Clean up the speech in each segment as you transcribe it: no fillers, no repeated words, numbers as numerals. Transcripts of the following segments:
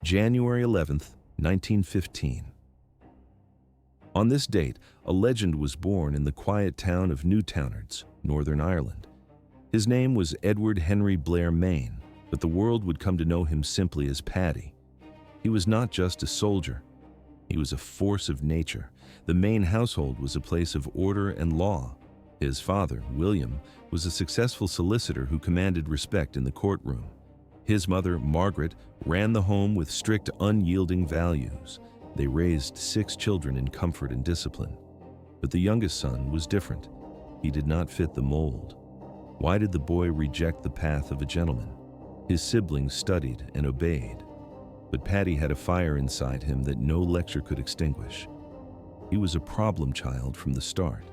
January 11th, 1915. On this date, a legend was born in the quiet town of Newtownards, Northern Ireland. His name was Edward Henry Blair Mayne, but the world would come to know him simply as Paddy. He was not just a soldier. He was a force of nature. The Mayne household was a place of order and law. His father, William, was a successful solicitor who commanded respect in the courtroom. His mother, Margaret, ran the home with strict, unyielding values. They raised 6 children in comfort and discipline. But the youngest son was different. He did not fit the mold. Why did the boy reject the path of a gentleman? His siblings studied and obeyed. But Paddy had a fire inside him that no lecture could extinguish. He was a problem child from the start.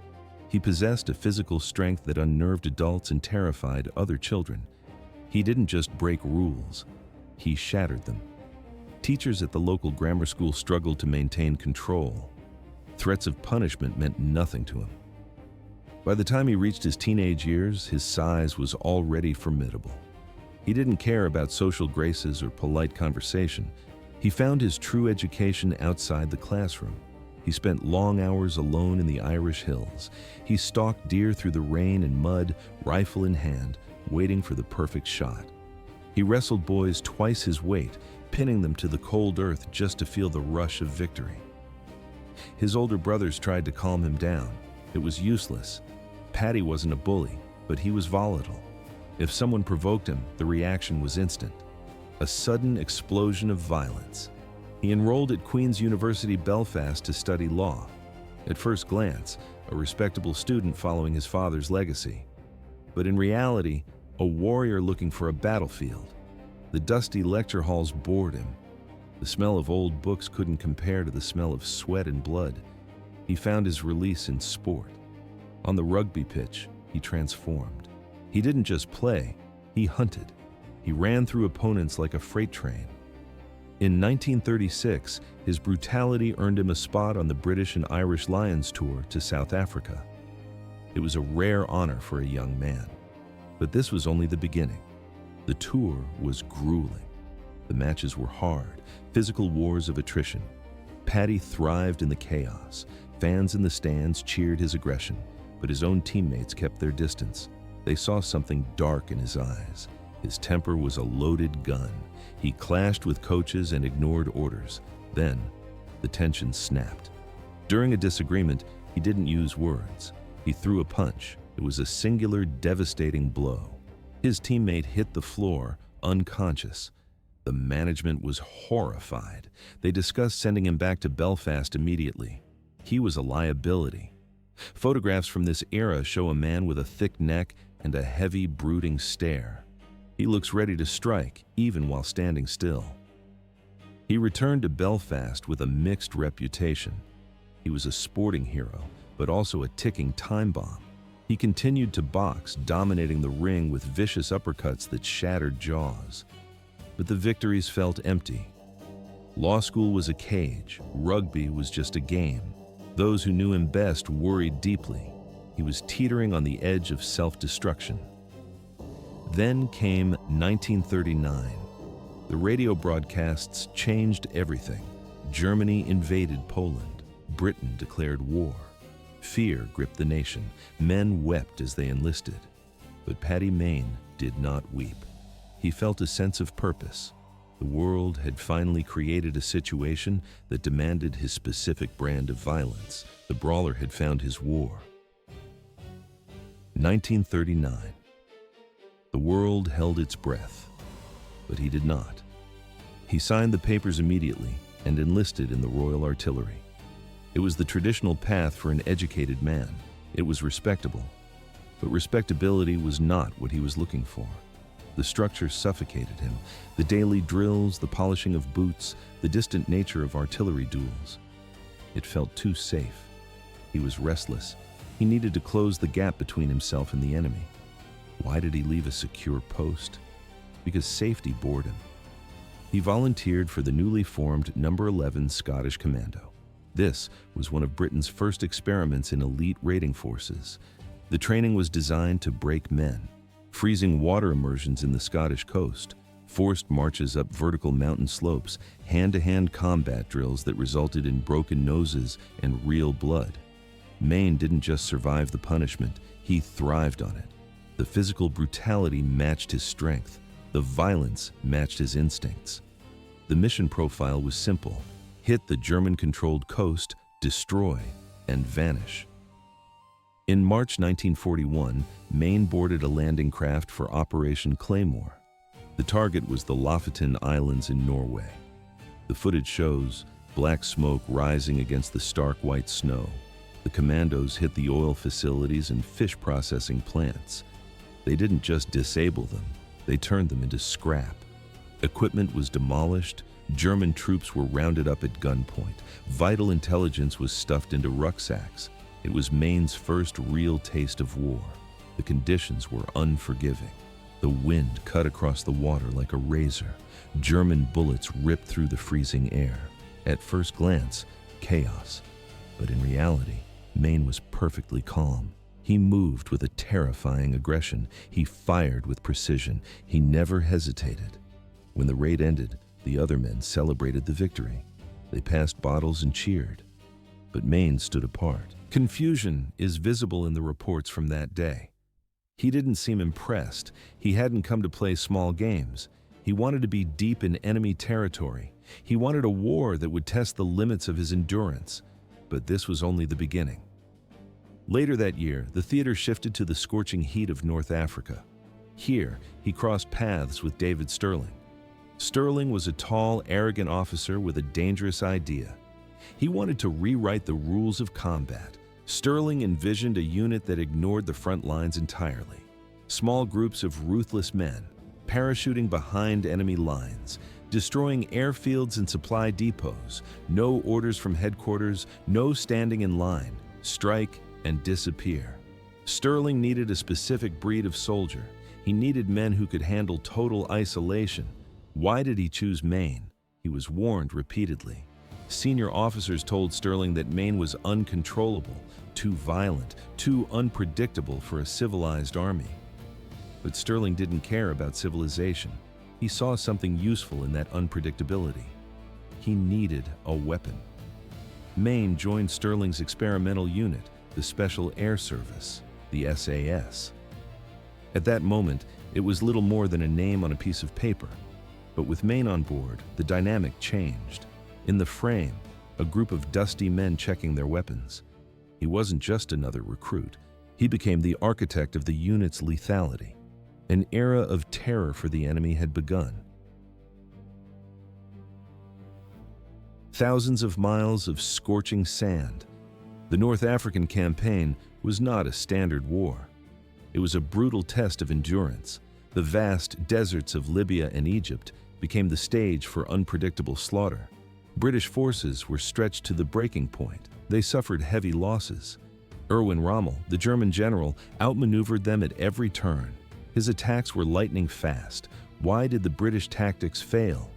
He possessed a physical strength that unnerved adults and terrified other children. He didn't just break rules, he shattered them. Teachers at the local grammar school struggled to maintain control. Threats of punishment meant nothing to him. By the time he reached his teenage years, his size was already formidable. He didn't care about social graces or polite conversation. He found his true education outside the classroom. He spent long hours alone in the Irish hills. He stalked deer through the rain and mud, rifle in hand, waiting for the perfect shot. He wrestled boys twice his weight, pinning them to the cold earth just to feel the rush of victory. His older brothers tried to calm him down. It was useless. Paddy wasn't a bully, but he was volatile. If someone provoked him, the reaction was instant. A sudden explosion of violence. He enrolled at Queen's University Belfast to study law. At first glance, a respectable student following his father's legacy. But in reality, a warrior looking for a battlefield. The dusty lecture halls bored him. The smell of old books couldn't compare to the smell of sweat and blood. He found his release in sport. On the rugby pitch, he transformed. He didn't just play, he hunted. He ran through opponents like a freight train. In 1936, his brutality earned him a spot on the British and Irish Lions tour to South Africa. It was a rare honor for a young man. But this was only the beginning. The tour was grueling. The matches were hard, physical wars of attrition. Paddy thrived in the chaos. Fans in the stands cheered his aggression, but his own teammates kept their distance. They saw something dark in his eyes. His temper was a loaded gun. He clashed with coaches and ignored orders. Then, the tension snapped. During a disagreement, he didn't use words. He threw a punch. It was a singular, devastating blow. His teammate hit the floor, unconscious. The management was horrified. They discussed sending him back to Belfast immediately. He was a liability. Photographs from this era show a man with a thick neck and a heavy, brooding stare. He looks ready to strike, even while standing still. He returned to Belfast with a mixed reputation. He was a sporting hero, but also a ticking time bomb. He continued to box, dominating the ring with vicious uppercuts that shattered jaws. But the victories felt empty. Law school was a cage. Rugby was just a game. Those who knew him best worried deeply. He was teetering on the edge of self-destruction. Then came 1939. The radio broadcasts changed everything. Germany invaded Poland. Britain declared war. Fear gripped the nation. Men wept as they enlisted. But Paddy Mayne did not weep. He felt a sense of purpose. The world had finally created a situation that demanded his specific brand of violence. The brawler had found his war. 1939. The world held its breath, but he did not. He signed the papers immediately and enlisted in the Royal Artillery. It was the traditional path for an educated man. It was respectable, but respectability was not what he was looking for. The structure suffocated him. The daily drills, the polishing of boots, the distant nature of artillery duels. It felt too safe. He was restless. He needed to close the gap between himself and the enemy. Why did he leave a secure post? Because safety bored him. He volunteered for the newly formed No. 11 Scottish Commando. This was one of Britain's first experiments in elite raiding forces. The training was designed to break men. Freezing water immersions in the Scottish coast, forced marches up vertical mountain slopes, hand-to-hand combat drills that resulted in broken noses and real blood. Mayne didn't just survive the punishment, he thrived on it. The physical brutality matched his strength. The violence matched his instincts. The mission profile was simple: hit the German-controlled coast, destroy, and vanish. In March 1941, Mayne boarded a landing craft for Operation Claymore. The target was the Lofoten Islands in Norway. The footage shows black smoke rising against the stark white snow. The commandos hit the oil facilities and fish processing plants. They didn't just disable them, they turned them into scrap. Equipment was demolished, German troops were rounded up at gunpoint, vital intelligence was stuffed into rucksacks. It was Mayne's first real taste of war. The conditions were unforgiving. The wind cut across the water like a razor. German bullets ripped through the freezing air. At first glance, chaos. But in reality, Mayne was perfectly calm. He moved with a terrifying aggression. He fired with precision. He never hesitated. When the raid ended, the other men celebrated the victory. They passed bottles and cheered. But Mayne stood apart. Confusion is visible in the reports from that day. He didn't seem impressed. He hadn't come to play small games. He wanted to be deep in enemy territory. He wanted a war that would test the limits of his endurance. But this was only the beginning. Later that year, the theater shifted to the scorching heat of North Africa. Here, he crossed paths with David Sterling. Sterling was a tall, arrogant officer with a dangerous idea. He wanted to rewrite the rules of combat. Sterling envisioned a unit that ignored the front lines entirely. Small groups of ruthless men, parachuting behind enemy lines, destroying airfields and supply depots, no orders from headquarters, no standing in line, strike and disappear. Sterling needed a specific breed of soldier. He needed men who could handle total isolation. Why did he choose Mayne? He was warned repeatedly. Senior officers told Sterling that Mayne was uncontrollable, too violent, too unpredictable for a civilized army. But Sterling didn't care about civilization. He saw something useful in that unpredictability. He needed a weapon. Mayne joined Sterling's experimental unit, the Special Air Service, the SAS. At that moment, it was little more than a name on a piece of paper. But with Mayne on board, the dynamic changed. In the frame, a group of dusty men checking their weapons. He wasn't just another recruit. He became the architect of the unit's lethality. An era of terror for the enemy had begun. Thousands of miles of scorching sand. The North African campaign was not a standard war. It was a brutal test of endurance. The vast deserts of Libya and Egypt became the stage for unpredictable slaughter. British forces were stretched to the breaking point. They suffered heavy losses. Erwin Rommel, the German general, outmaneuvered them at every turn. His attacks were lightning fast. Why did the British tactics fail?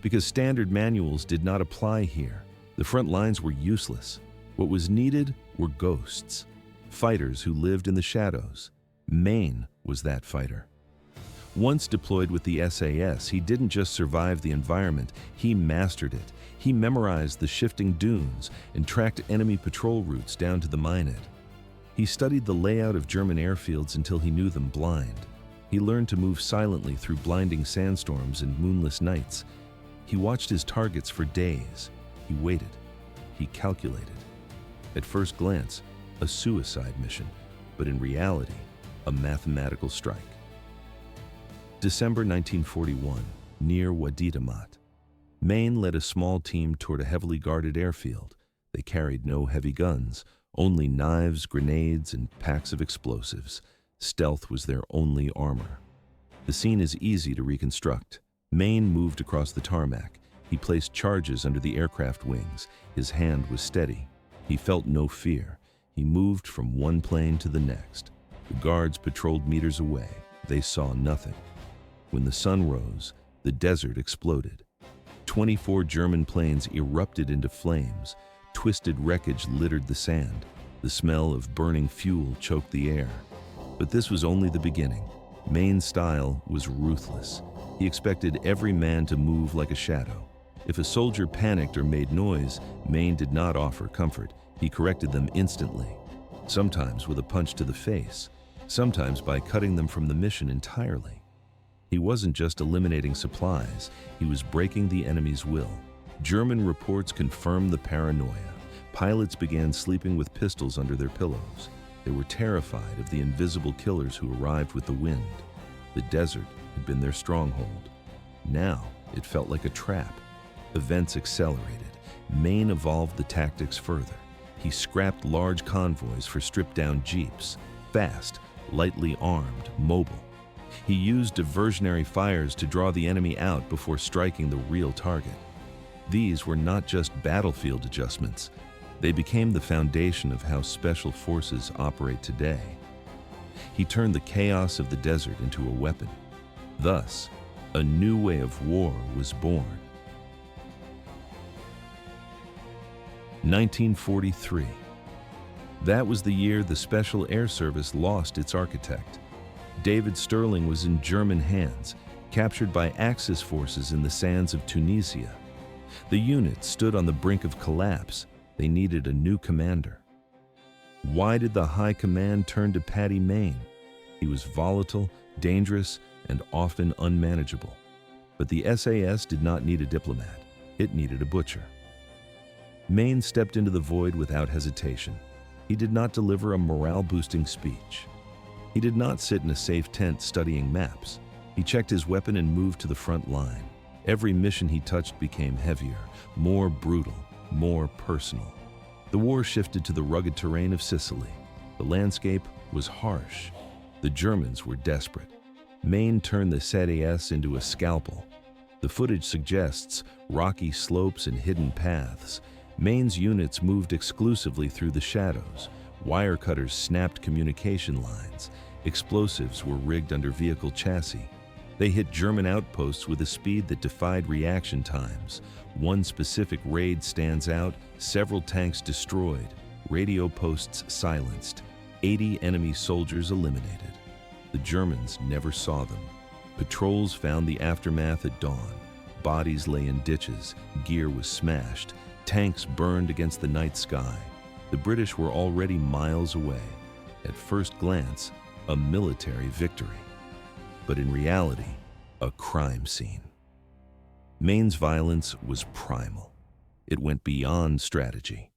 Because standard manuals did not apply here. The front lines were useless. What was needed were ghosts, fighters who lived in the shadows. Mayne was that fighter. Once deployed with the SAS, he didn't just survive the environment, he mastered it. He memorized the shifting dunes and tracked enemy patrol routes down to the minute. He studied the layout of German airfields until he knew them blind. He learned to move silently through blinding sandstorms and moonless nights. He watched his targets for days. He waited. He calculated. At first glance, a suicide mission, but in reality, a mathematical strike. December 1941, near Wadi Damat. Mayne led a small team toward a heavily guarded airfield. They carried no heavy guns, only knives, grenades, and packs of explosives. Stealth was their only armor. The scene is easy to reconstruct. Mayne moved across the tarmac. He placed charges under the aircraft wings. His hand was steady. He felt no fear. He moved from one plane to the next. The guards patrolled meters away. They saw nothing. When the sun rose, the desert exploded. 24 German planes erupted into flames. Twisted wreckage littered the sand. The smell of burning fuel choked the air. But this was only the beginning. Mayne's style was ruthless. He expected every man to move like a shadow. If a soldier panicked or made noise, Mayne did not offer comfort. He corrected them instantly, sometimes with a punch to the face, sometimes by cutting them from the mission entirely. He wasn't just eliminating supplies, he was breaking the enemy's will. German reports confirmed the paranoia. Pilots began sleeping with pistols under their pillows. They were terrified of the invisible killers who arrived with the wind. The desert had been their stronghold. Now it felt like a trap. Events accelerated. Mayne evolved the tactics further. He scrapped large convoys for stripped-down jeeps, fast, lightly armed, mobile. He used diversionary fires to draw the enemy out before striking the real target. These were not just battlefield adjustments. They became the foundation of how special forces operate today. He turned the chaos of the desert into a weapon. Thus, a new way of war was born. 1943. That was the year the Special Air Service lost its architect. David Stirling was in German hands, captured by Axis forces in the sands of Tunisia. The unit stood on the brink of collapse. They needed a new commander. Why did the High Command turn to Paddy Mayne? He was volatile, dangerous, and often unmanageable. But the SAS did not need a diplomat. It needed a butcher. Mayne stepped into the void without hesitation. He did not deliver a morale-boosting speech. He did not sit in a safe tent studying maps. He checked his weapon and moved to the front line. Every mission he touched became heavier, more brutal, more personal. The war shifted to the rugged terrain of Sicily. The landscape was harsh. The Germans were desperate. Mayne turned the SAS into a scalpel. The footage suggests rocky slopes and hidden paths. Mayne's units moved exclusively through the shadows. Wire cutters snapped communication lines. Explosives were rigged under vehicle chassis. They hit German outposts with a speed that defied reaction times. One specific raid stands out, several tanks destroyed, radio posts silenced, 80 enemy soldiers eliminated. The Germans never saw them. Patrols found the aftermath at dawn. Bodies lay in ditches, gear was smashed, tanks burned against the night sky. The British were already miles away. At first glance, a military victory. But in reality, a crime scene. Mayne's violence was primal. It went beyond strategy.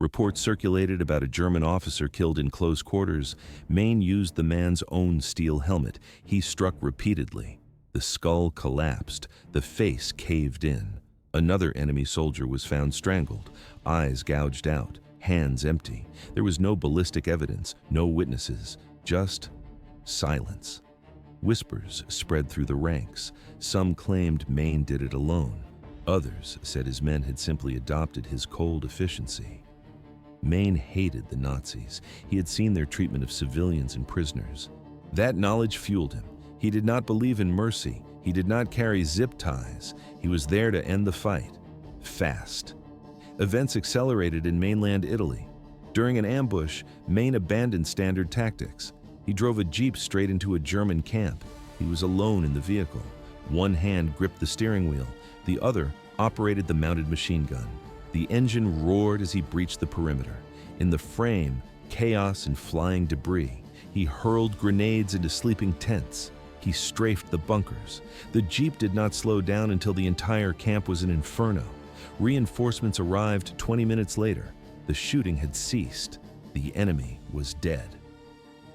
Reports circulated about a German officer killed in close quarters. Mayne used the man's own steel helmet. He struck repeatedly. The skull collapsed. The face caved in. Another enemy soldier was found strangled, eyes gouged out, hands empty. There was no ballistic evidence, no witnesses, just silence. Whispers spread through the ranks. Some claimed Mayne did it alone. Others said his men had simply adopted his cold efficiency. Mayne hated the Nazis. He had seen their treatment of civilians and prisoners. That knowledge fueled him. He did not believe in mercy. He did not carry zip ties. He was there to end the fight. Fast. Events accelerated in mainland Italy. During an ambush, Mayne abandoned standard tactics. He drove a jeep straight into a German camp. He was alone in the vehicle. One hand gripped the steering wheel. The other operated the mounted machine gun. The engine roared as he breached the perimeter. In the frame, chaos and flying debris. He hurled grenades into sleeping tents. He strafed the bunkers. The jeep did not slow down until the entire camp was an inferno. Reinforcements arrived 20 minutes later. The shooting had ceased. The enemy was dead.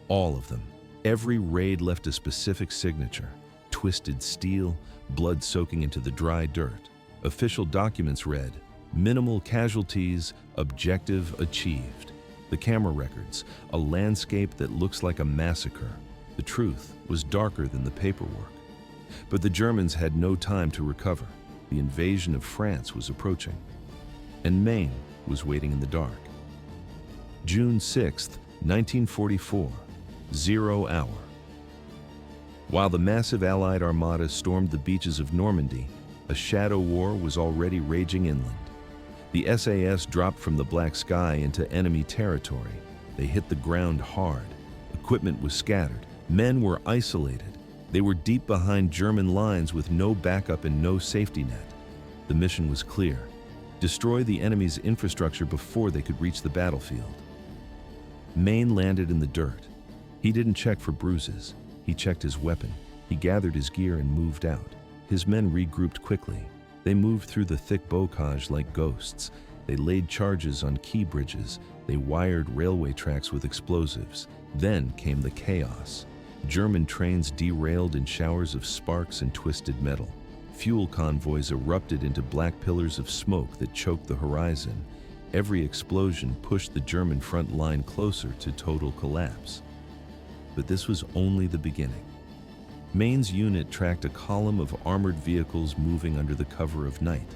All of them. Every raid left a specific signature. Twisted steel, blood soaking into the dry dirt. Official documents read, "Minimal casualties, objective achieved." The camera records, a landscape that looks like a massacre. The truth was darker than the paperwork. But the Germans had no time to recover. The invasion of France was approaching. And Mayne was waiting in the dark. June 6, 1944, 0 hour. While the massive Allied armada stormed the beaches of Normandy, a shadow war was already raging inland. The SAS dropped from the black sky into enemy territory. They hit the ground hard. Equipment was scattered. Men were isolated. They were deep behind German lines with no backup and no safety net. The mission was clear: destroy the enemy's infrastructure before they could reach the battlefield. Mayne landed in the dirt. He didn't check for bruises. He checked his weapon. He gathered his gear and moved out. His men regrouped quickly. They moved through the thick bocage like ghosts. They laid charges on key bridges. They wired railway tracks with explosives. Then came the chaos. German trains derailed in showers of sparks and twisted metal. Fuel convoys erupted into black pillars of smoke that choked the horizon. Every explosion pushed the German front line closer to total collapse. But this was only the beginning. Mayne's unit tracked a column of armored vehicles moving under the cover of night.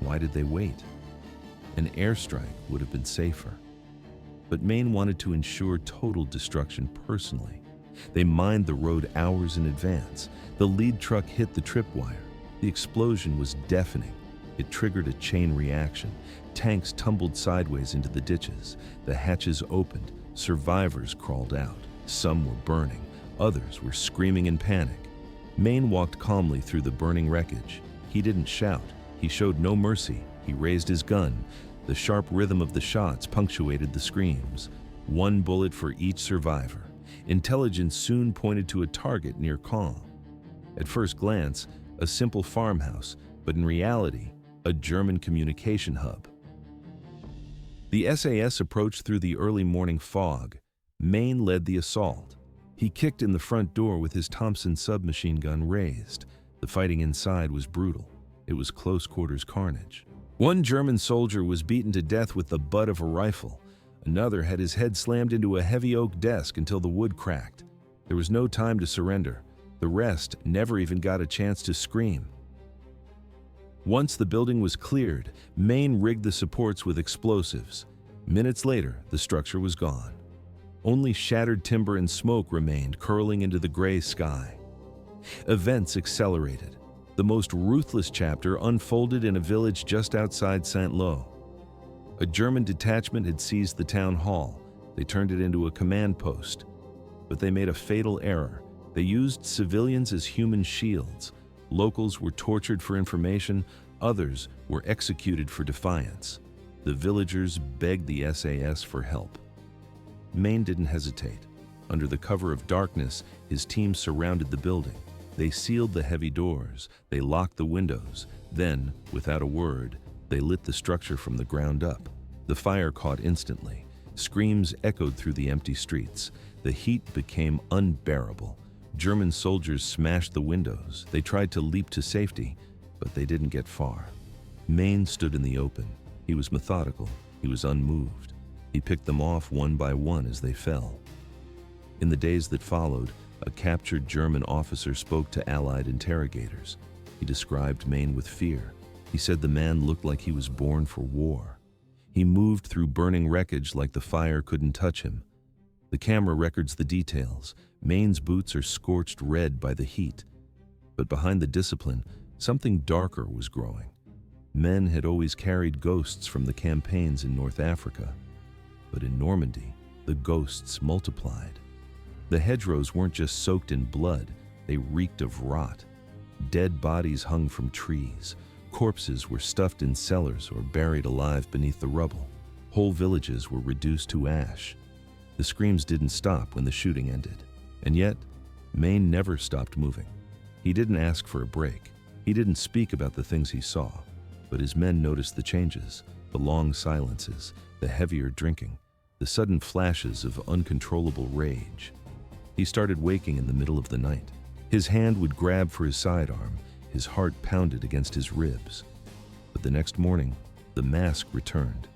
Why did they wait? An airstrike would have been safer. But Mayne wanted to ensure total destruction personally. They mined the road hours in advance. The lead truck hit the tripwire. The explosion was deafening. It triggered a chain reaction. Tanks tumbled sideways into the ditches. The hatches opened. Survivors crawled out. Some were burning. Others were screaming in panic. Mayne walked calmly through the burning wreckage. He didn't shout. He showed no mercy. He raised his gun. The sharp rhythm of the shots punctuated the screams. One bullet for each survivor. Intelligence soon pointed to a target near Caen. At first glance, a simple farmhouse, but in reality, a German communication hub. The SAS approached through the early morning fog. Mayne led the assault. He kicked in the front door with his Thompson submachine gun raised. The fighting inside was brutal. It was close-quarters carnage. One German soldier was beaten to death with the butt of a rifle. Another had his head slammed into a heavy oak desk until the wood cracked. There was no time to surrender. The rest never even got a chance to scream. Once the building was cleared, Mayne rigged the supports with explosives. Minutes later, the structure was gone. Only shattered timber and smoke remained, curling into the gray sky. Events accelerated. The most ruthless chapter unfolded in a village just outside Saint-Lô. A German detachment had seized the town hall. They turned it into a command post. But they made a fatal error. They used civilians as human shields. Locals were tortured for information. Others were executed for defiance. The villagers begged the SAS for help. Mayne didn't hesitate. Under the cover of darkness, his team surrounded the building. They sealed the heavy doors. They locked the windows. Then, without a word, they lit the structure from the ground up. The fire caught instantly. Screams echoed through the empty streets. The heat became unbearable. German soldiers smashed the windows. They tried to leap to safety, but they didn't get far. Mayne stood in the open. He was methodical. He was unmoved. He picked them off one by one as they fell. In the days that followed, a captured German officer spoke to Allied interrogators. He described Mayne with fear. He said the man looked like he was born for war. He moved through burning wreckage like the fire couldn't touch him. The camera records the details. Mayne's boots are scorched red by the heat. But behind the discipline, something darker was growing. Men had always carried ghosts from the campaigns in North Africa. But in Normandy, the ghosts multiplied. The hedgerows weren't just soaked in blood, they reeked of rot. Dead bodies hung from trees. Corpses were stuffed in cellars or buried alive beneath the rubble. Whole villages were reduced to ash. The screams didn't stop when the shooting ended. And yet, Mayne never stopped moving. He didn't ask for a break. He didn't speak about the things he saw. But his men noticed the changes, the long silences, the heavier drinking, the sudden flashes of uncontrollable rage. He started waking in the middle of the night. His hand would grab for his sidearm. His heart pounded against his ribs. But the next morning, the mask returned.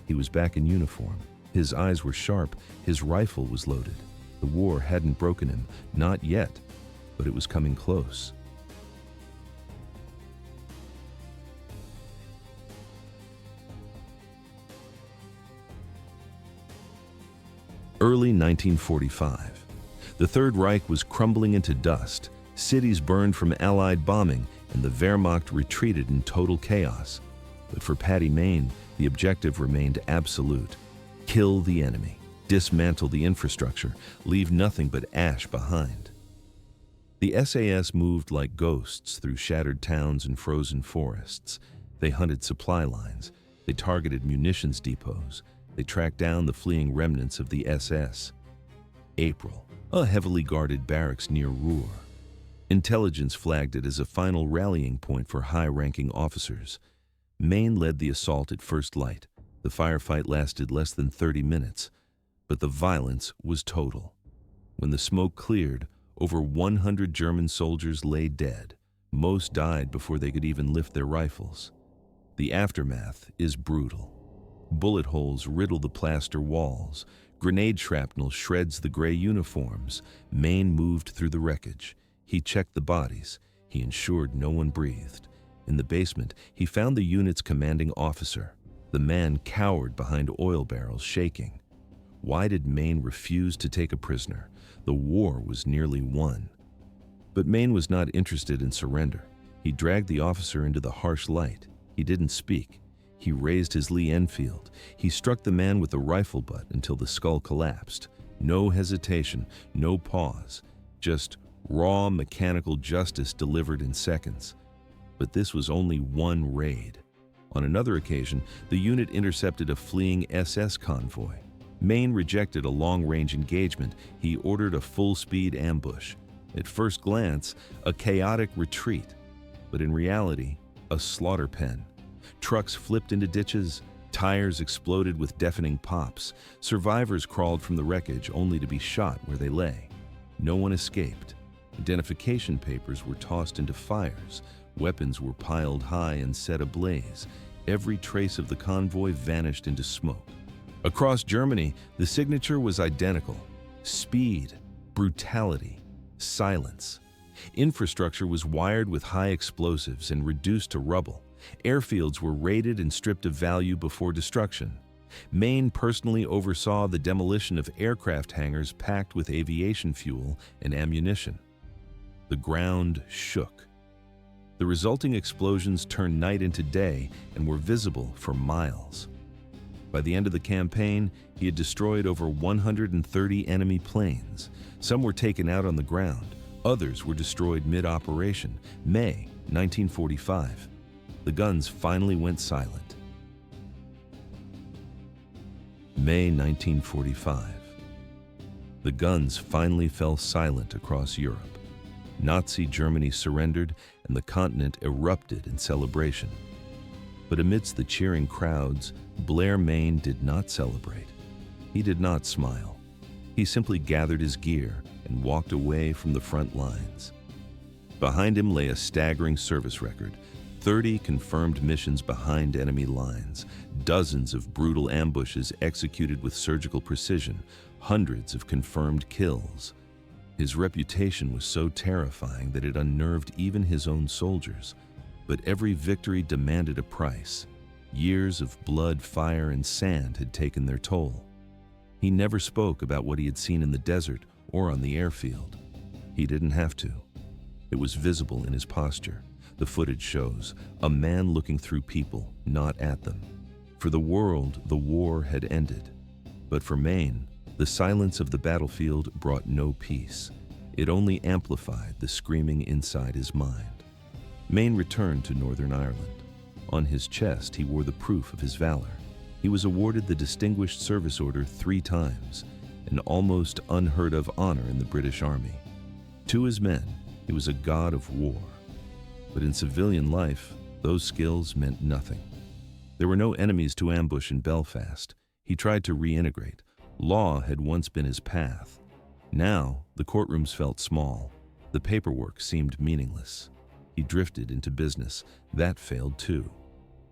He was back in uniform. His eyes were sharp. His rifle was loaded. The war hadn't broken him, not yet, but it was coming close. Early 1945. The Third Reich was crumbling into dust. Cities burned from Allied bombing, and the Wehrmacht retreated in total chaos. But for Paddy Mayne, the objective remained absolute. Kill the enemy, dismantle the infrastructure, leave nothing but ash behind. The SAS moved like ghosts through shattered towns and frozen forests. They hunted supply lines. They targeted munitions depots. They tracked down the fleeing remnants of the SS. April, a heavily guarded barracks near Ruhr. Intelligence flagged it as a final rallying point for high-ranking officers. Mayne led the assault at first light. The firefight lasted less than 30 minutes, but the violence was total. When the smoke cleared, over 100 German soldiers lay dead. Most died before they could even lift their rifles. The aftermath is brutal. Bullet holes riddle the plaster walls. Grenade shrapnel shreds the gray uniforms. Mayne moved through the wreckage. He checked the bodies. He ensured no one breathed. In the basement, he found the unit's commanding officer. The man cowered behind oil barrels, shaking. Why did Mayne refuse to take a prisoner? The war was nearly won. But Mayne was not interested in surrender. He dragged the officer into the harsh light. He didn't speak. He raised his Lee Enfield. He struck the man with the rifle butt until the skull collapsed. No hesitation, no pause. Just raw mechanical justice delivered in seconds. But this was only one raid. On another occasion, the unit intercepted a fleeing SS convoy. Mayne rejected a long-range engagement. He ordered a full-speed ambush. At first glance, a chaotic retreat, but in reality, a slaughter pen. Trucks flipped into ditches, tires exploded with deafening pops. Survivors crawled from the wreckage only to be shot where they lay. No one escaped. Identification papers were tossed into fires. Weapons were piled high and set ablaze. Every trace of the convoy vanished into smoke. Across Germany, the signature was identical: speed, brutality, silence. Infrastructure was wired with high explosives and reduced to rubble. Airfields were raided and stripped of value before destruction. Mayne personally oversaw the demolition of aircraft hangars packed with aviation fuel and ammunition. The ground shook. The resulting explosions turned night into day and were visible for miles. By the end of the campaign, he had destroyed over 130 enemy planes. Some were taken out on the ground. Others were destroyed mid-operation. May 1945. The guns finally went silent. May 1945. The guns finally fell silent across Europe. Nazi Germany surrendered and the continent erupted in celebration. But amidst the cheering crowds, Blair Mayne did not celebrate. He did not smile. He simply gathered his gear and walked away from the front lines. Behind him lay a staggering service record: 30 confirmed missions behind enemy lines, dozens of brutal ambushes executed with surgical precision, hundreds of confirmed kills. His reputation was so terrifying that it unnerved even his own soldiers. But every victory demanded a price. Years of blood, fire, and sand had taken their toll. He never spoke about what he had seen in the desert or on the airfield. He didn't have to. It was visible in his posture. The footage shows a man looking through people, not at them. For the world, the war had ended. But for Mayne, the silence of the battlefield brought no peace. It only amplified the screaming inside his mind. Mayne returned to Northern Ireland. On his chest, he wore the proof of his valor. He was awarded the Distinguished Service Order 3 times, an almost unheard-of honor in the British Army. To his men, he was a god of war. But in civilian life, those skills meant nothing. There were no enemies to ambush in Belfast. He tried to reintegrate. Law had once been his path. Now, the courtrooms felt small. The paperwork seemed meaningless. He drifted into business. That failed too.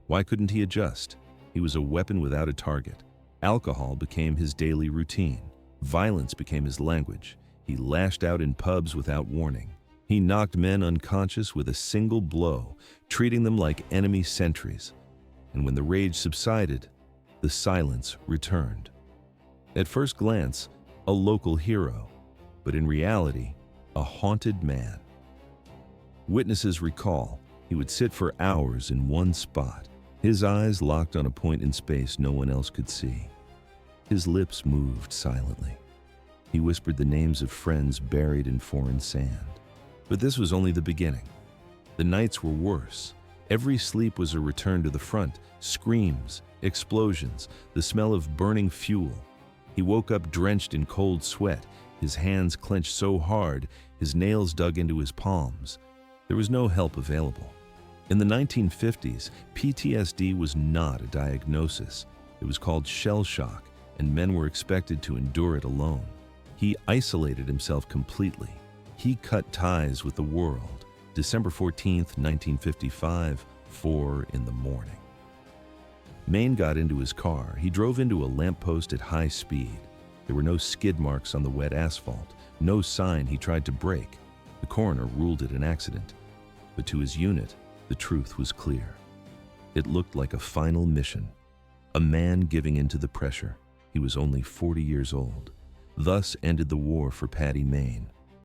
Why couldn't he adjust? He was a weapon without a target. Alcohol became his daily routine. Violence became his language. He lashed out in pubs without warning. He knocked men unconscious with a single blow, treating them like enemy sentries. And when the rage subsided, the silence returned. At first glance, a local hero, but in reality, a haunted man. Witnesses recall he would sit for hours in one spot, his eyes locked on a point in space no one else could see. His lips moved silently. He whispered the names of friends buried in foreign sand. But this was only the beginning. The nights were worse. Every sleep was a return to the front, screams, explosions, the smell of burning fuel. He woke up drenched in cold sweat, his hands clenched so hard, his nails dug into his palms. There was no help available. In the 1950s, PTSD was not a diagnosis. It was called shell shock, and men were expected to endure it alone. He isolated himself completely. He cut ties with the world. December 14, 1955, 4 in the morning. Mayne got into his car. He drove into a lamppost at high speed. There were no skid marks on the wet asphalt, no sign he tried to brake. The coroner ruled it an accident. But to his unit, the truth was clear. It looked like a final mission. A man giving in to the pressure. He was only 40 years old. Thus ended the war for Paddy Mayne.